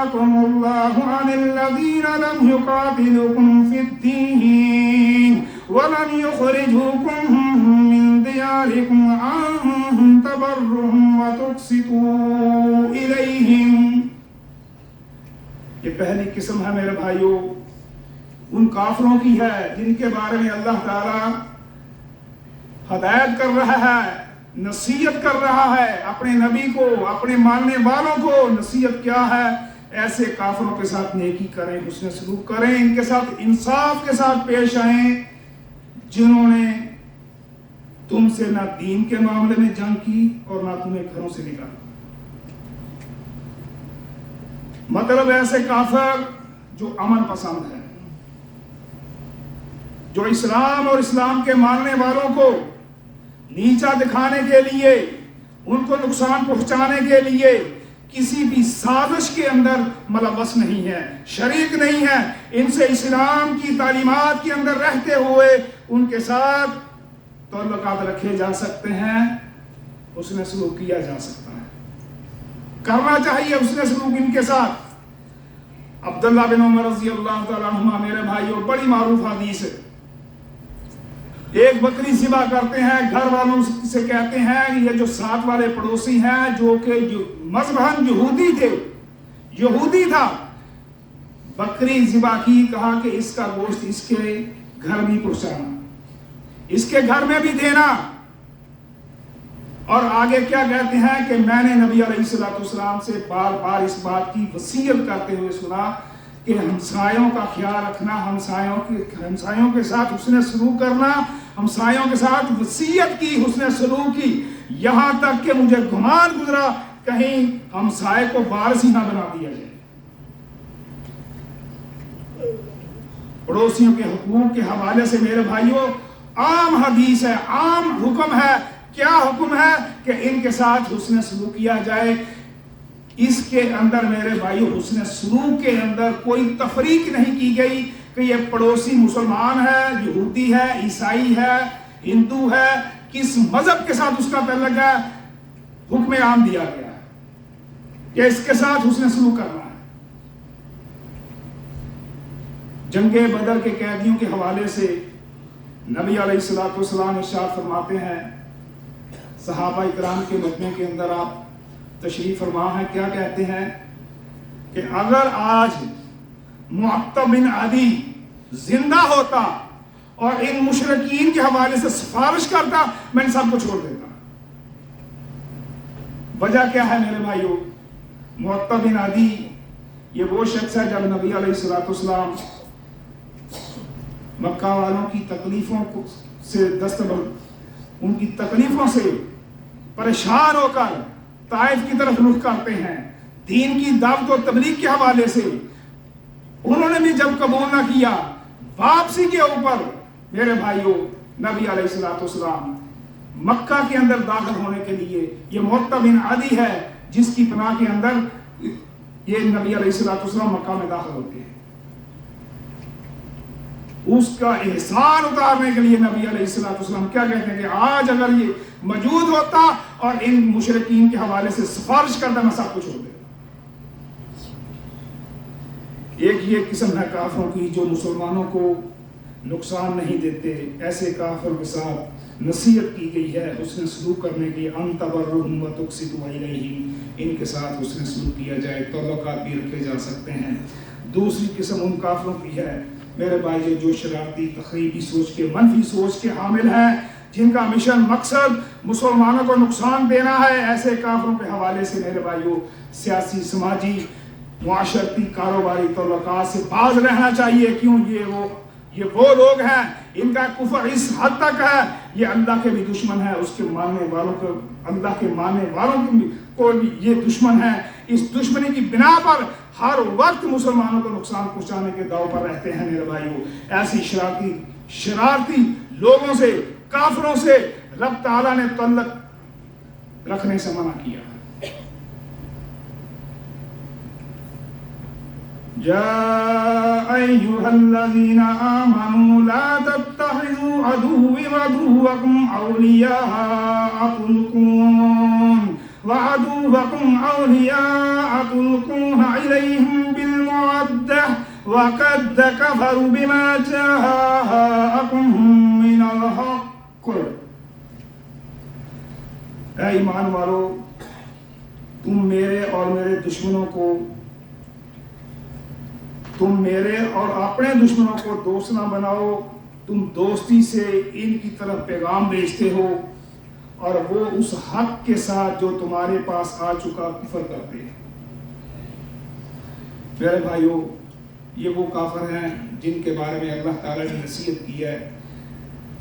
ينهاكم الله عن الذين لم يقاتلوكم في الدين ولم يخرجوكم من دياركم أن تبروهم وتقسطوا إليهم. یہ پہلی قسم ہے میرے بھائیوں ان کافروں کی ہے جن کے بارے میں اللہ تعالی ہدایت کر رہا ہے، نصیحت کر رہا ہے اپنے نبی کو، اپنے ماننے والوں کو. نصیحت کیا ہے؟ ایسے کافروں کے ساتھ نیکی کریں، حسن سلوک کریں، ان کے ساتھ انصاف کے ساتھ پیش آئیں جنہوں نے تم سے نہ دین کے معاملے میں جنگ کی اور نہ تمہیں گھروں سے نکالا. مطلب ایسے کافر جو امن پسند ہیں، جو اسلام اور اسلام کے ماننے والوں کو نیچا دکھانے کے لیے، ان کو نقصان پہنچانے کے لیے کسی بھی سازش کے اندر ملوث نہیں ہے، شریک نہیں ہے. ان سے اسلام کی تعلیمات کے اندر رہتے ہوئے ان کے ساتھ تعلقات رکھے جا سکتے ہیں، حسن سلوک کیا جا سکتا ہے، کرنا چاہیے حسن سلوک ان کے ساتھ. عبداللہ بن عمر رضی اللہ تعالیٰ عنہما میرے بھائیوں بڑی معروف حدیث ہے. ایک بکری ذبح کرتے ہیں، گھر والوں سے کہتے ہیں یہ جو ساتھ والے پڑوسی ہیں جو کہ مذہباً یہودی تھے، یہودی تھا، بکری ذبح کی، کہا کہ اس کا گوشت اس کے گھر بھی پہنچانا، اس کے گھر میں بھی دینا. اور آگے کیا کہتے ہیں کہ میں نے نبی علیہ السلام سے بار بار اس بات کی وصیت کرتے ہوئے سنا کہ ہمسایوں کا خیال رکھنا، ہمسایوں کے ساتھ حسن سلوک کرنا، ہمسایوں کے ساتھ وصیت کی حسن سلوک کی. یہاں تک کہ مجھے گمان گزرا کہیں ہمسائے کو وارث ہی نہ بنا دیا جائے. پڑوسیوں کے حقوق کے حوالے سے میرے بھائیوں عام حدیث ہے، عام حکم ہے. کیا حکم ہے؟ کہ ان کے ساتھ حسن سلوک کیا جائے. اس کے اندر میرے بھائیو حسن سلوک کے اندر کوئی تفریق نہیں کی گئی کہ یہ پڑوسی مسلمان ہے، یہودی ہے، عیسائی ہے، ہندو ہے، کس مذہب کے ساتھ اس کا تعلق ہے. حکم عام دیا گیا ہے کہ اس کے ساتھ حسن سلوک کرنا ہے. جنگ بدر کے قیدیوں کے حوالے سے نبی علیہ السلام ارشاد فرماتے ہیں، صحابہ اکرام کے مجمع کے اندر آپ تشریف فرما ہیں، کیا کہتے ہیں کہ اگر آج معطب بن عدی زندہ ہوتا اور ان مشرکین کے حوالے سے سفارش کرتا میں ان سب کو چھوڑ دیتا. وجہ کیا ہے میرے بھائیو؟ معطب بن عدی یہ وہ شخص ہے جب نبی علیہ السلام مکہ والوں کی تکلیفوں سے ان کی تکلیفوں سے پریشان ہو کر طائف کی طرف رخ کرتے ہیں دین کی دعوت و تبلیغ کے حوالے سے. انہوں نے بھی جب قبول نہ کیا، واپسی کے اوپر میرے بھائیوں نبی علیہ السلام مکہ کے اندر داخل ہونے کے لیے، یہ معطب بن عدی ہے جس کی پناہ کے اندر یہ نبی علیہ السلام مکہ میں داخل ہوتے ہیں. اس کا احسان اتارنے کے لیے نبی علیہ السلام کیا کہتے ہیں کہ آج اگر یہ موجود ہوتا اور ان مشرکین کے حوالے سے سفارش کرتا میں سب کچھ چھوڑ دیتا. ایک یہ قسم ہے کافروں کی جو مسلمانوں کو نقصان نہیں دیتے. ایسے کافروں کے ساتھ نصیحت کی گئی ہے حسن سلوک کرنے کی، ان تبرہم وتقسطوا الیہم، ان کے ساتھ حسن سلوک کیا جائے، تعلقات بھی رکھے جا سکتے ہیں. دوسری قسم ان کافروں کی ہے میرے بھائی جو شرارتی، تخریبی سوچ کے، منفی سوچ کے حامل ہیں، جن کا مشن مقصد مسلمانوں کو نقصان دینا ہے. ایسے کافروں کے حوالے سے میرے بھائیوں سیاسی، سماجی، معاشرتی، کاروباری تعلقات سے باز رہنا چاہیے. کیوں؟ یہ وہ لوگ ہیں، ان کا کفر اس حد تک ہے یہ اللہ کے بھی دشمن ہے، اس کے ماننے والوں کو، اللہ کے ماننے والوں کو بھی یہ دشمن ہے. اس دشمنی کی بنا پر ہر وقت مسلمانوں کو نقصان پہنچانے کے داؤ پر رہتے ہیں میرے بھائیوں. ایسی شرارتی لوگوں سے، کافروں سے رب تعالیٰ نے تعلق رکھنے سے منع کیا. یا ایھا الذین آمنوا لا تتخذوا عدوی وعدوکم اولیاء تلقون وعدوکم اولیاء تلقون إليهم بالمودة وقد كفروا بما جاءكم من الحق. اے ایمان والو، تم میرے اور میرے دشمنوں کو، تم میرے اور اپنے دشمنوں کو دوست نہ بناؤ. تم دوستی سے ان کی طرف پیغام بھیجتے ہو اور وہ اس حق کے ساتھ جو تمہارے پاس آ چکا کفر کرتے ہیں. میرے بھائیو، یہ وہ کافر ہیں جن کے بارے میں اللہ تعالیٰ نے نصیحت کی ہے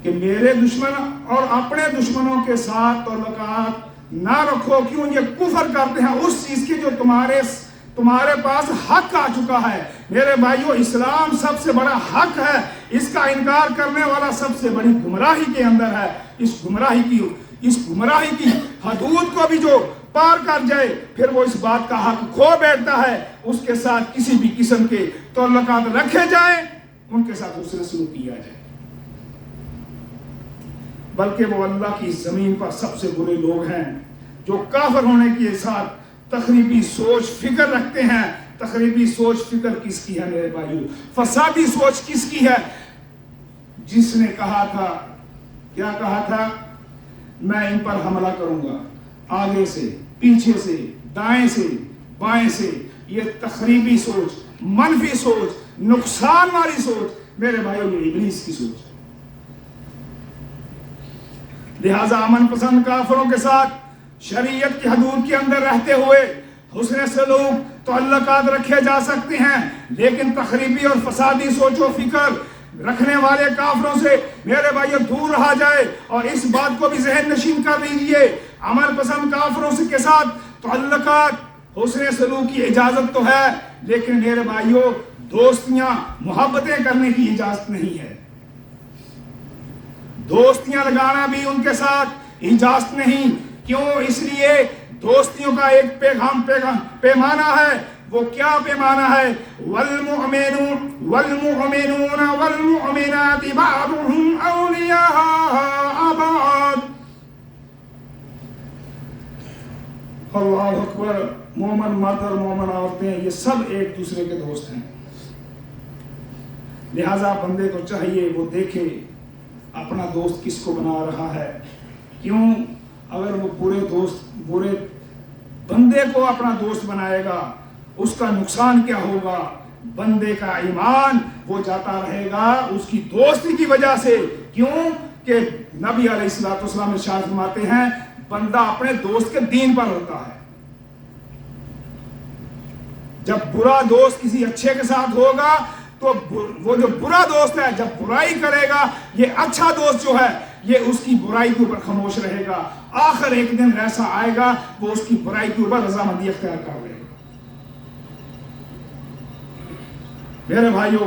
کہ میرے دشمن اور اپنے دشمنوں کے ساتھ تعلقات نہ رکھو. کیوں؟ یہ کفر کرتے ہیں اس چیز کے جو تمہارے پاس حق آ چکا ہے. میرے بھائیو، اسلام سب سے بڑا حق ہے. اس کا انکار کرنے والا سب سے بڑی گمراہی کے اندر ہے. اس گمراہی کی حدود کو بھی جو پار کر جائے، پھر وہ اس بات کا حق کھو بیٹھتا ہے. اس کے ساتھ کسی بھی قسم کے تعلقات رکھے جائیں، ان کے ساتھ اس سے سلوک کیا جائے. بلکہ وہ اللہ کی زمین پر سب سے برے لوگ ہیں جو کافر ہونے کے ساتھ تخریبی سوچ فکر رکھتے ہیں. تخریبی سوچ فکر کس کی ہے میرے بھائیو؟ فسادی سوچ کس کی ہے؟ جس نے کہا تھا، کیا کہا تھا؟ میں ان پر حملہ کروں گا، آگے سے، پیچھے سے، دائیں سے، بائیں سے. یہ تخریبی سوچ، منفی سوچ، نقصان والی سوچ میرے بھائیو، یہ ابلیس کی سوچ ہے. لہذا امن پسند کافروں کے ساتھ شریعت کی حدود کے اندر رہتے ہوئے حسن سلوک تعلقات رکھے جا سکتے ہیں، لیکن تخریبی اور فسادی سوچ و فکر رکھنے والے کافروں سے میرے بھائیو دور رہا جائے. اور اس بات کو بھی ذہن نشین کر لیجئے، امن پسند کافروں کے ساتھ تعلقات، حسن سلوک کی اجازت تو ہے، لیکن میرے بھائیو دوستیاں، محبتیں کرنے کی اجازت نہیں ہے. دوستیاں لگانا بھی ان کے ساتھ اجازت نہیں. کیوں؟ اس لیے دوستیوں کا ایک پیمانہ ہے. وہ کیا پیمانہ ہے؟ والمؤمنون والمؤمنات بعضهم اولیاء بعض. اللہ اکبر. مومن مرد اور مومن عورتیں یہ سب ایک دوسرے کے دوست ہیں. لہذا بندے کو چاہیے وہ دیکھے اپنا دوست کس کو بنا رہا ہے. کیوں؟ اگر وہ برے بندے کو اپنا دوست بنائے گا، اس کا نقصان کیا ہوگا؟ بندے کا ایمان وہ جاتا رہے گا اس کی دوستی کی وجہ سے. کیوں کہ نبی علیہ السلام ارشاد فرماتے ہیں بندہ اپنے دوست کے دین پر ہوتا ہے. جب برا دوست کسی اچھے کے ساتھ ہوگا تو وہ جو برا دوست ہے جب برائی کرے گا، یہ اچھا دوست جو ہے یہ اس کی برائی کے اوپر خاموش رہے گا. آخر ایک دن ایسا آئے گا وہ اس کی برائی کے اوپر رضامندی اختیار کر لے گا. میرے بھائیو،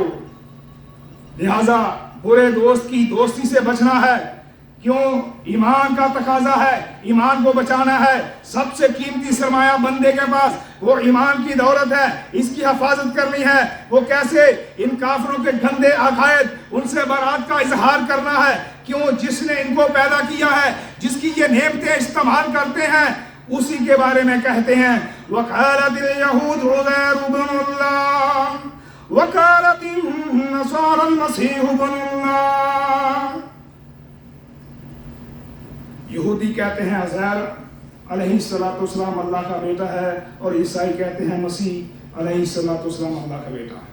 لہذا برے دوست کی دوستی سے بچنا ہے. کیوں؟ ایمان کا تقاضا ہے، ایمان کو بچانا ہے. سب سے قیمتی سرمایہ بندے کے پاس وہ ایمان کی دولت ہے، اس کی حفاظت کرنی ہے. وہ کیسے؟ ان کافروں کے گندے عقائد، ان سے برات کا اظہار کرنا ہے. کیوں؟ جس نے ان کو پیدا کیا ہے، جس کی یہ نعمتیں استعمال کرتے ہیں، اسی کے بارے میں کہتے ہیں وَقَالَتِ الْيَهُودُ عُزَيْرٌ بْنُ اللَّهِ وَقَالَتِ النَّصَارَى الْمَسِيحُ بْنُ اللَّهِ. یہودی کہتے ہیں عزیر علیہ السلام اللہ کا بیٹا ہے، اور عیسائی کہتے ہیں مسیح علیہ السلام اللہ کا بیٹا ہے.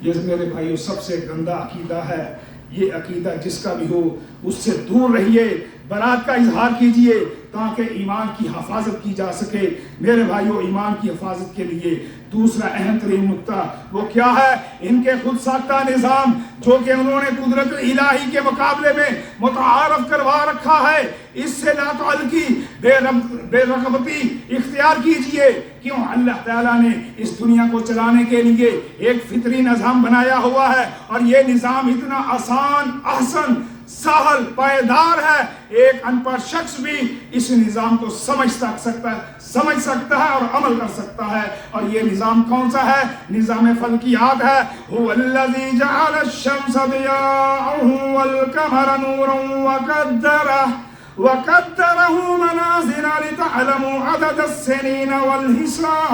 یہ میرے بھائیو سب سے گندا عقیدہ ہے. یہ عقیدہ جس کا بھی ہو اس سے دور رہیے، برات کا اظہار کیجئے تاکہ ایمان کی حفاظت کی جا سکے. میرے بھائیو، ایمان کی حفاظت کے لیے دوسرا اہم ترین نقطہ وہ کیا ہے؟ ان کے خود ساختہ نظام جو کہ انہوں نے قدرت الہی کے مقابلے میں متعارف کروا رکھا ہے، اس سے لا تعلقی، بے رغبتی اختیار کیجئے. کیوں؟ اللہ تعالیٰ نے اس دنیا کو چلانے کے لیے ایک فطری نظام بنایا ہوا ہے، اور یہ نظام اتنا آسان، احسن، سہل، پائیدار ہے. ایک ان پڑھ شخص بھی اس نظام کو سمجھ سکتا ہے اور عمل کر سکتا ہے. اور یہ نظام کون سا ہے؟ نظام فلکیات ہے. هو الذی جعل الشمس ضیاء والقمر نورا وقدره منازل لتعلموا عدد السنين والحساب.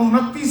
29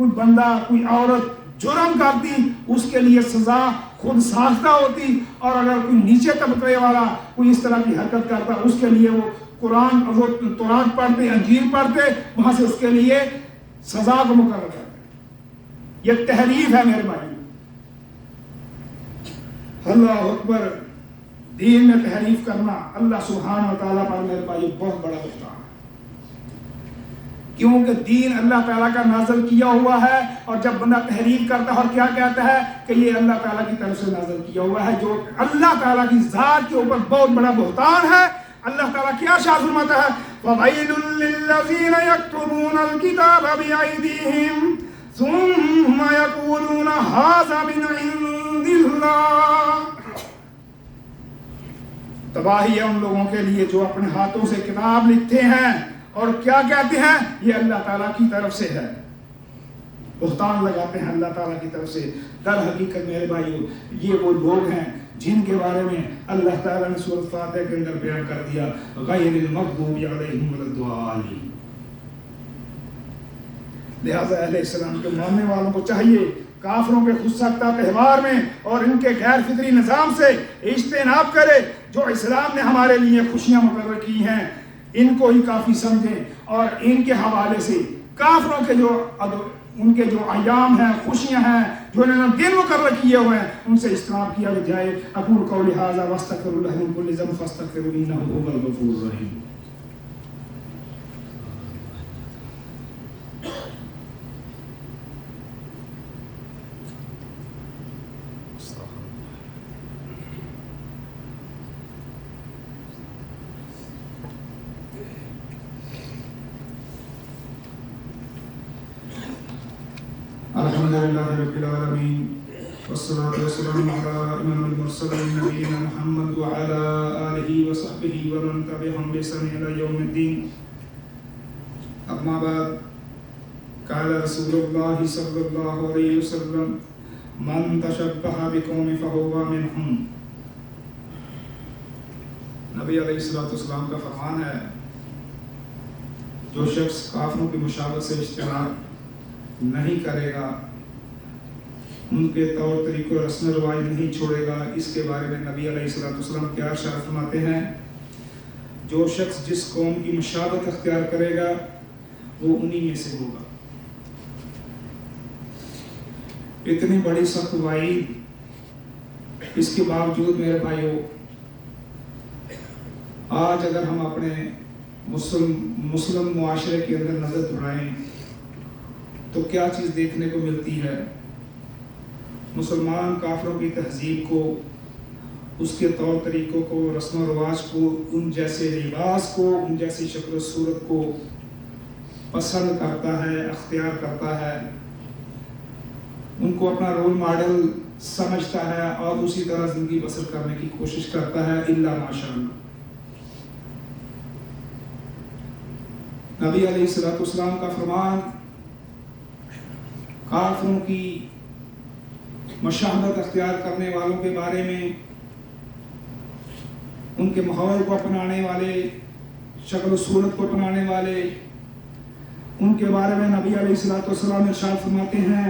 کوئی بندہ کوئی عورت جرم کرتی اس کے لیے سزا خود ساختہ ہوتی، اور اگر کوئی نیچے طبقے والا کوئی اس طرح کی حرکت کرتا اس کے لیے وہ قرآن وہ تورات پڑھتے انجیل پڑھتے وہاں سے اس کے لیے سزا کو مقرر کرتے۔ یہ تحریف ہے میرے بھائی، اللہ اکبر۔ دین میں تحریف کرنا اللہ سبحانہ و تعالیٰ پر میرے بھائی بہت بڑا بہتان ہے، کیونکہ دین اللہ تعالیٰ کا نازل کیا ہوا ہے، اور جب بندہ تحریف کرتا ہے اور کیا کہتا ہے کہ یہ اللہ تعالیٰ کی طرف سے نازل کیا ہوا ہے، جو اللہ تعالیٰ کی ذات کے اوپر بہت بڑا بہتان ہے۔ اللہ تعالیٰ کیا ارشاد فرماتا ہے، فَوَيْلٌ لِّلَّذِينَ يَكْتُبُونَ الْكِتَابَ بِأَيْدِيهِمْ ثُمَّ يَقُولُونَ هَٰذَا مِنْ عِندِ اللَّهِ۔ تباہی ہے ان لوگوں کے لیے جو اپنے ہاتھوں سے کتاب لکھتے ہیں اور کیا کہتے ہیں یہ اللہ تعالیٰ کی طرف سے ہے، بہتان لگاتے ہیں اللہ تعالیٰ کی طرف سے۔ در حقیقت میرے بھائیو یہ وہ لوگ ہیں جن کے بارے میں اللہ تعالیٰ نے سورۃ فاتحہ کے اندر بیان کر دیا، غیر المغضوب علیہم ولا الضالین۔ لہذا اہل اسلام کے ماننے والوں کو چاہیے کافروں کے خود ساختہ تہوار میں اور ان کے غیر فطری نظام سے اجتناب کرے۔ جو اسلام نے ہمارے لیے خوشیاں مقرر کی ہیں ان کو ہی کافی سمجھیں، اور ان کے حوالے سے کافروں کے ان کے جو ایام ہیں خوشیاں ہیں جو انہوں نے دن مقرر کیے ہوئے ہیں ان سے اجتناب کیا جائے۔ اقول قولی ھذا واستغفر اللہ من کل ذنب فاستغفروہ انہ ھو الغفور الرحیم۔ الحمدللہ رب العالمین والصلاة والسلام علی امام المرسلین نبینا محمد وعلی آلہ وصحبہ ومن تبعہم بإحسان الی یوم الدین۔ اما بعد، قال رسول اللہ صلی اللہ علیہ وسلم من تشبہ بقوم فہو منہم۔ نبی علیہ السلام کا فرمان ہے جو شخص کافروں کی مشابہت سے اجتناب نہیں کرے گا، ان کے طور طریقوں اور رسم و رواج نہیں چھوڑے گا، اس کے بارے میں نبی علیہ السلام کیا ارشاد فرماتے ہیں، جو شخص جس قوم کی مشابہت اختیار کرے گا وہ انہی میں سے ہوگا۔ اتنی بڑی سخت وعید، اس کے باوجود میرے بھائیوں آج اگر ہم اپنے مسلم معاشرے کے اندر نظر دوڑائیں تو کیا چیز دیکھنے کو ملتی ہے؟ مسلمان کافروں کی تہذیب کو، اس کے طور طریقوں کو، رسم و رواج کو، ان جیسے لباس کو، ان جیسی شکل و صورت کو پسند کرتا ہے، اختیار کرتا ہے، ان کو اپنا رول ماڈل سمجھتا ہے اور اسی طرح زندگی بسر کرنے کی کوشش کرتا ہے، الا ماشاء اللہ۔ نبی علیہ السلام کا فرمان کافروں کی مشابہت اختیار کرنے والوں کے بارے میں، ان کے ماحول کو اپنانے والے، شکل و صورت کو اپنانے والے، ان کے بارے میں نبی علیہ السلام ارشاد فرماتے ہیں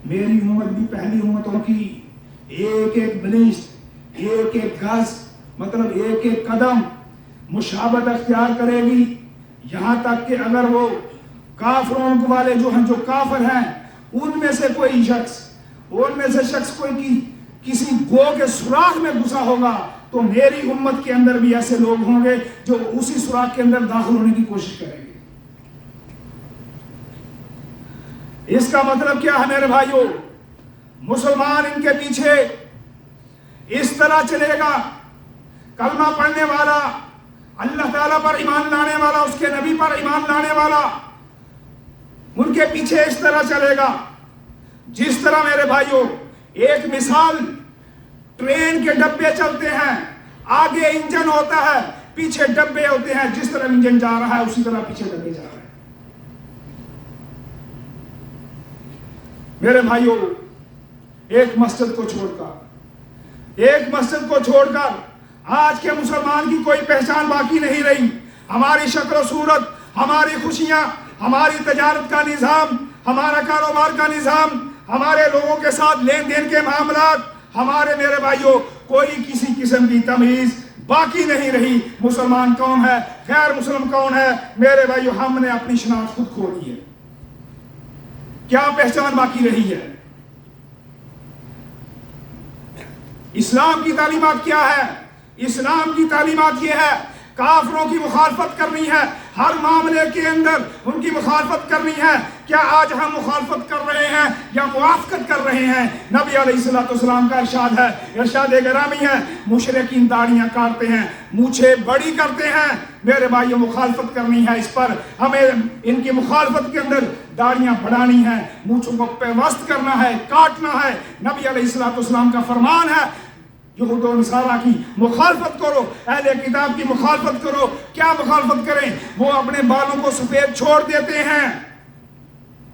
میری امت بھی پہلی امتوں کی ایک ایک بنسبت، ایک ایک گز، مطلب ایک ایک قدم مشابہت اختیار کرے گی، یہاں تک کہ اگر وہ کافروں والے جو ہیں، جو کافر ہیں، ان میں سے کوئی شخص کوئی کسی گو کے سوراخ میں گھسا ہوگا تو میری امت کے اندر بھی ایسے لوگ ہوں گے جو اسی سوراخ کے اندر داخل ہونے کی کوشش کریں گے۔ اس کا مطلب کیا ہے میرے بھائیوں؟ مسلمان ان کے پیچھے اس طرح چلے گا، کلمہ پڑھنے والا، اللہ تعالیٰ پر ایمان لانے والا، اس کے نبی پر ایمان لانے والا ان کے پیچھے اس طرح چلے گا جس طرح میرے بھائیوں ایک مثال، ٹرین کے ڈبے چلتے ہیں، آگے انجن ہوتا ہے، پیچھے ڈبے ہوتے ہیں، جس طرح انجن جا رہا ہے اسی طرح پیچھے ڈبے جا رہے ہیں۔ میرے بھائیوں ایک مسجد کو چھوڑ کر آج کے مسلمان کی کوئی پہچان باقی نہیں رہی۔ ہماری شکل و صورت، ہماری خوشیاں، ہماری تجارت کا نظام، ہمارا کاروبار کا نظام، ہمارے لوگوں کے ساتھ لین دین کے معاملات، ہمارے میرے بھائیوں کوئی کسی قسم کی تمیز باقی نہیں رہی۔ مسلمان کون ہے، غیر مسلم کون ہے، میرے بھائیوں ہم نے اپنی شناخت خود کھو لی ہے۔ کیا پہچان باقی رہی ہے؟ اسلام کی تعلیمات کیا ہے؟ اسلام کی تعلیمات یہ ہے، کافروں کی مخالفت کرنی ہے، ہر معاملے کے اندر ان کی مخالفت کرنی ہے۔ کیا آج ہم مخالفت کر رہے ہیں یا موافقت کر رہے ہیں؟ نبی علیہ السلام کا ارشاد ہے، ارشاد گرامی ہے، مشرکین داڑیاں کاٹتے ہیں، مونچھیں بڑی کرتے ہیں، میرے بھائیوں مخالفت کرنی ہے اس پر، ہمیں ان کی مخالفت کے اندر داڑیاں بڑھانی ہے، مونچھوں کو پیوست کرنا ہے، کاٹنا ہے۔ نبی علیہ السلام کا فرمان ہے، یہود و نصارہ کی مخالفت کرو، اہل کتاب کی مخالفت کرو۔ کیا مخالفت کریں؟ وہ اپنے بالوں کو سفید چھوڑ دیتے ہیں۔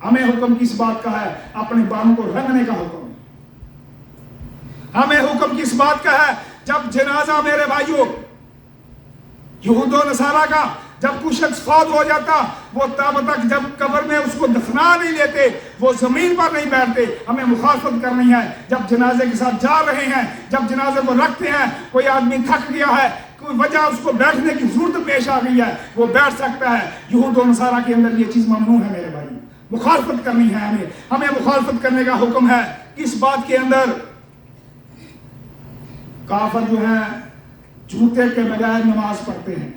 ہمیں حکم کس بات کا ہے؟ اپنے بالوں کو رنگنے کا حکم ہے۔ ہمیں حکم کس بات کا ہے؟ جب جنازہ میرے بھائیوں یہود و نصارہ کا جب کوئی شخص فوت ہو جاتا، وہ تب تک جب قبر میں اس کو دفنا نہیں لیتے، وہ زمین پر نہیں بیٹھتے۔ ہمیں مخالفت کرنی ہے جب جنازے کے ساتھ جا رہے ہیں، جب جنازے کو رکھتے ہیں، کوئی آدمی تھک گیا ہے، کوئی وجہ اس کو بیٹھنے کی ضرورت پیش آ گئی ہے، وہ بیٹھ سکتا ہے۔ یہود و نصارہ کے اندر یہ چیز ممنوع ہے میرے بھائی، مخالفت کرنی ہے ہمیں مخالفت کرنے کا حکم ہے۔ کس بات کے اندر؟ کافر جو ہیں جوتے کے بغیر نماز پڑھتے ہیں،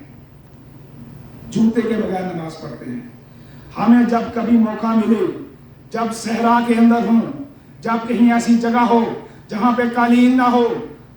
جوتے کے بغیر نماز پڑھتے ہیں۔ ہمیں جب کبھی موقع ملے، جب صحرا کے اندر ہوں، جب کہیں ایسی جگہ ہو جہاں پہ قالین نہ ہو،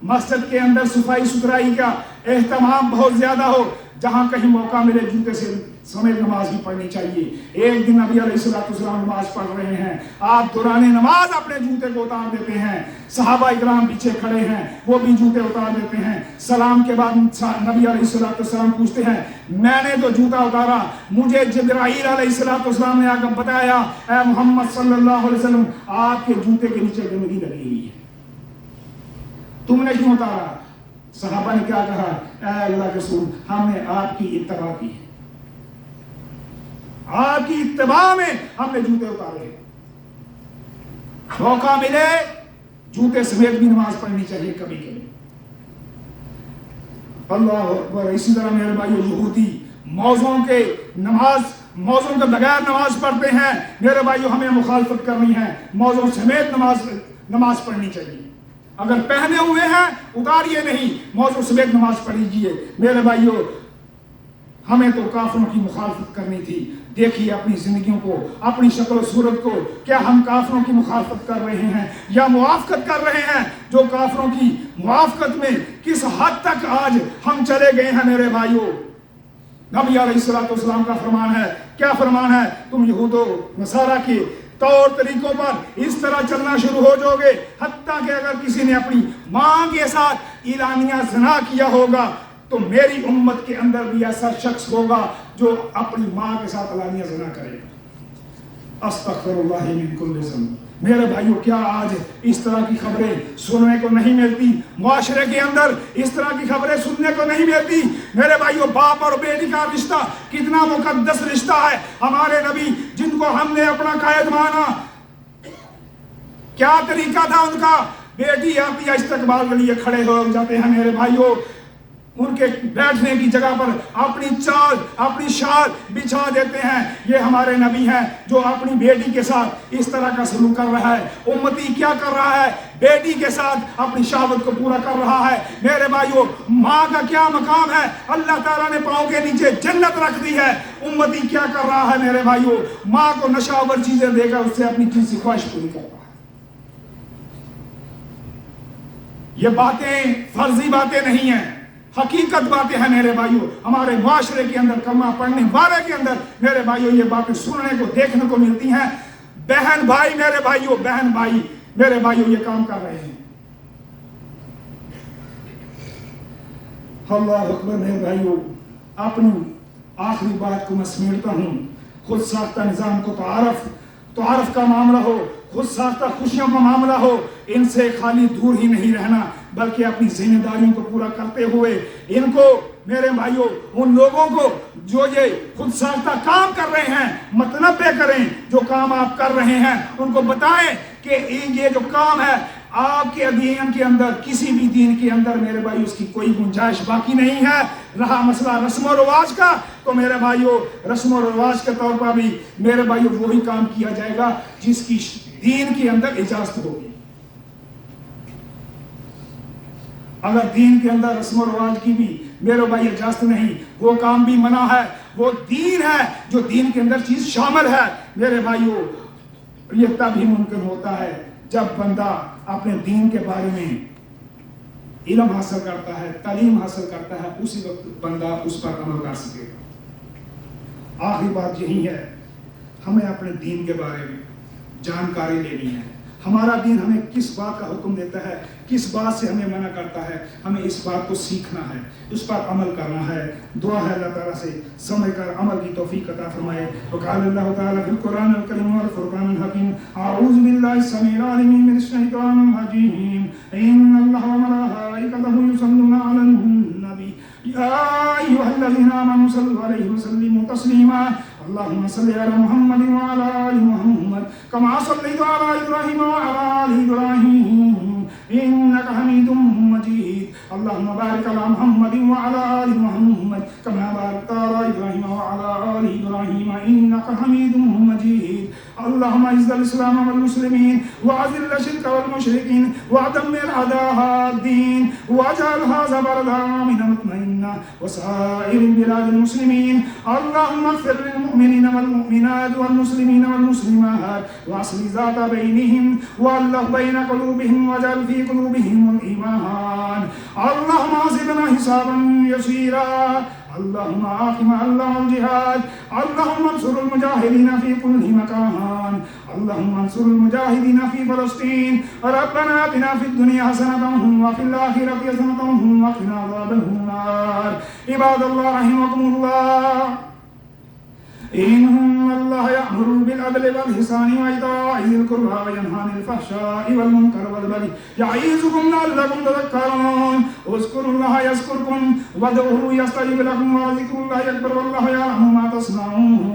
مسجد کے اندر صفائی ستھرائی کا اہتمام بہت زیادہ ہو، جہاں کہیں موقع ملے جوتے سے سمیت نماز بھی پڑھنی چاہیے۔ ایک دن نبی علیہ السلام نماز پڑھ رہے ہیں، آپ دوران نماز اپنے جوتے کو اتار دیتے ہیں، صحابہ اکرام پیچھے کھڑے ہیں، وہ بھی جوتے اتار دیتے ہیں۔ سلام کے بعد نبی علیہ السلام پوچھتے ہیں، میں نے تو جوتا اتارا، مجھے جبرائیل علیہ السلام نے آ کر بتایا، اے محمد صلی اللہ علیہ وسلم آپ کے جوتے کے نیچے گندگی لگی ہوئی ہے، تم نے کیوں اتارا؟ صحابہ نے کیا کہا، اے اللہ کے رسول ہم نے آپ کی اتباع کی، آپ کی اتباع میں ہم نے جوتے اتارے۔ موقع ملے جوتے سمیت بھی نماز پڑھنی چاہیے کبھی کبھی۔ اللہ اکبر۔ اسی طرح میرے بھائیو یہودی موضوعوں کے بغیر نماز پڑھتے ہیں، میرے بھائیو ہمیں مخالفت کرنی ہے، موضوع سمیت نماز پڑھنی چاہیے۔ اگر پہنے ہوئے ہیں اتاریے نہیں، موضوع سمیت نماز پڑھیے۔ میرے بھائیو ہمیں تو کافروں کی مخالفت کرنی تھی۔ دیکھیے اپنی زندگیوں کو، اپنی شکل و صورت کو، کیا ہم کافروں کی مخالفت کر رہے ہیں یا موافقت کر رہے ہیں؟ جو کافروں کی موافقت میں کس حد تک آج ہم چلے گئے ہیں میرے بھائیوں۔ نبی علیہ السلام کا فرمان ہے، کیا فرمان ہے؟ تم یہود و نصارہ کے طور طریقوں پر اس طرح چلنا شروع ہو جاؤ گے، حتیٰ کہ اگر کسی نے اپنی ماں کے ساتھ اعلانیہ زنا کیا ہوگا تو میری امت کے اندر بھی ایسا شخص ہوگا جو اپنی ماں کے ساتھ اعلانیہ زنا کرے گا۔ استغفر اللہ من کل ذنب۔ میرے بھائیوں کیا آج اس طرح کی خبریں سننے کو نہیں ملتی؟ معاشرے کے اندر اس طرح کی خبریں سننے کو نہیں ملتی۔ میرے بھائیوں باپ اور بیٹی کا رشتہ کتنا مقدس رشتہ ہے۔ ہمارے نبی جن کو ہم نے اپنا قائد مانا، کیا طریقہ تھا ان کا؟ بیٹی آتی ہے استقبال کے لیے کھڑے ہو جاتے ہیں میرے بھائیوں، ان کے بیٹھنے کی جگہ پر اپنی چال اپنی شال بچھا دیتے ہیں۔ یہ ہمارے نبی ہیں جو اپنی بیٹی کے ساتھ اس طرح کا سلوک کر رہا ہے۔ امتی کیا کر رہا ہے؟ بیٹی کے ساتھ اپنی شہوت کو پورا کر رہا ہے۔ میرے بھائیوں ماں کا کیا مقام ہے؟ اللہ تعالیٰ نے پاؤں کے نیچے جنت رکھ دی ہے۔ امتی کیا کر رہا ہے میرے بھائیوں؟ ماں کو نشہ آور چیزیں دے کر اس سے اپنی جنسی خواہش پوری کرتا ہے۔ یہ باتیں فرضی باتیں نہیں ہیں، حقیقت باتیں ہیں میرے بھائیوں۔ ہمارے معاشرے کے اندر کلمہ پڑھنے والے کے اندر میرے بھائیوں یہ باتیں سننے کو دیکھنے کو ملتی ہیں۔ بہن بھائی میرے بھائیوں، بہن بھائی میرے بھائیوں یہ کام کر رہے ہیں۔ اللہ اکبر۔ میرے بھائیوں اپنی آخری بات کو میں سمیٹتا ہوں۔ خود ساختہ نظام کو تعارف کا معاملہ ہو، خود ساختہ خوشیوں کا معاملہ ہو، ان سے خالی دور ہی نہیں رہنا بلکہ اپنی ذمہ داریوں کو پورا کرتے ہوئے ان کو میرے بھائیوں ان لوگوں کو جو یہ خود ساختہ کام کر رہے ہیں متنبع کریں، جو کام آپ کر رہے ہیں ان کو بتائیں کہ یہ جو کام ہے آپ کے دین کے اندر، کسی بھی دین کے اندر میرے بھائی اس کی کوئی گنجائش باقی نہیں ہے۔ رہا مسئلہ رسم و رواج کا، تو میرے بھائیوں رسم و رواج کے طور پر بھی میرے بھائیوں وہی کام کیا جائے گا جس کی دین کے اندر اجازت ہوگی۔ اگر دین کے اندر رسم و رواج کی بھی میرے بھائی اجازت نہیں، وہ کام بھی منع ہے، وہ دین ہے جو دین کے اندر چیز شامل ہے۔ میرے بھائیوں یہ تب ہی ممکن ہوتا ہے جب بندہ اپنے دین کے بارے میں علم حاصل کرتا ہے، تعلیم حاصل کرتا ہے، اسی وقت بندہ اس پر عمل کر سکے گا۔ آخری بات یہی ہے، ہمیں اپنے دین کے بارے میں جانکاری لینی ہے۔ ہمارا دین ہمیں کس بات کا حکم دیتا ہے، کس بات سے ہمیں منع کرتا ہے، ہمیں اس بات کو سیکھنا ہے، اس پر عمل کرنا ہے۔ دعا ہے اللہ تعالیٰ سے سمجھ کر عمل کی توفیق عطا فرمائے۔ وقال اللہ تعالیٰ فی القرآن الکریم والفرقان الحکیم اعوذ باللہ السمیع العلیم من الشیطان الرجیم ان اللہ وملائکتہ یصلون علی النبی یا ایھا الذین آمنوا صلوا علیہ وسلموا تسلیما اللهم صل على محمد وعلى آل محمد كما صليت على إبراهيم وعلى آل إبراهيم إنك حميد مجيد اللهم بارك على محمد وعلى آل محمد كما باركت على إبراهيم وعلى آل إبراهيم إنك حميد مجيد اللهم اعز الإسلام والمسلمين وأذل الشرك والمشركين ودمر أعداء الدين واجعل هذا بلدا آمنا مطمئنا وسائر بلاد المسلمين اللهم اغفر للمؤمنين والمؤمنات والمسلمين والمسلمات واصلح ذات بينهم والف بين قلوبهم واجعل في قلوبهم الإيمان اللهم حاسبنا حسابا يسيرا اللهم آقم الله الجهاد اللهم انصر المجاهدين في كل مكان اللهم انصر المجاهدين في فلسطين ربنا آتنا في الدنيا حسنة وفي الآخرة حسنة وقنا عذاب النار عباد الله رحمكم الله إن الله يأمر بالعدل والإحسان وإيتاء ذي القربى وينهى عن الفحشاء والمنكر والبغي يعظكم لعلكم تذكرون اذكروا الله يذكركم وادعوه يستجب لكم وذكر الله أكبر والله يعلم ما تصنعون